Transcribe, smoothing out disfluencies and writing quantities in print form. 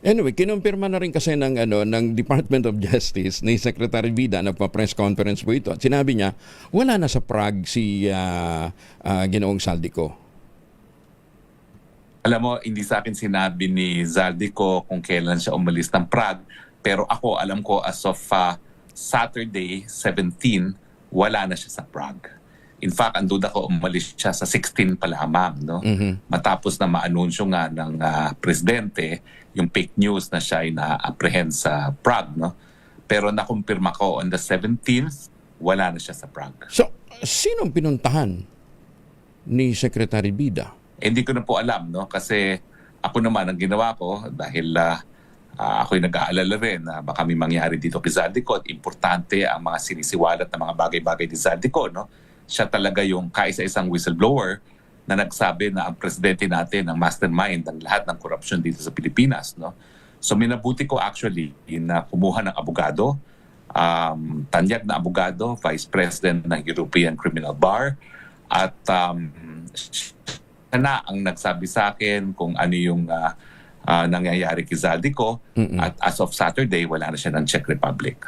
Anyway, kinumpirma na rin kasi ng Department of Justice ni Secretary Vida, nagpa-press conference po ito. At sinabi niya, wala na sa Prague si Ginoong Saldico. Alam mo, hindi sa akin sinabi ni Zaldico kung kailan siya umalis ng Prague. Pero ako, alam ko as of Saturday 17, wala na siya sa Prague. In fact, ang duda ko umalis siya sa 16 pa lamang. No? Matapos na maanunsyo nga ng presidente yung fake news na siya ay na-apprehend sa Prague. No? Pero nakumpirma ko on the 17th, wala na siya sa Prague. So, sinong pinuntahan ni Secretary Vida? Hindi ko na po alam, no? Kasi ako naman ang ginawa ko dahil ako'y nag-aalala rin na baka may mangyari dito kay Zaldico at importante ang mga sinisiwalat na mga bagay-bagay ni Zaldico. No? Siya talaga yung kaisa-isang whistleblower na nagsabi na ang presidente natin ang mastermind ng lahat ng korupsyon dito sa Pilipinas. No? So minabuti ko actually na kumuha ng abogado, tanyag na abogado, Vice President ng European Criminal Bar, at siya na ang nagsabi sa akin kung ano yung nangyayari kay Zaldico. At as of Saturday, wala na siya ng Czech Republic.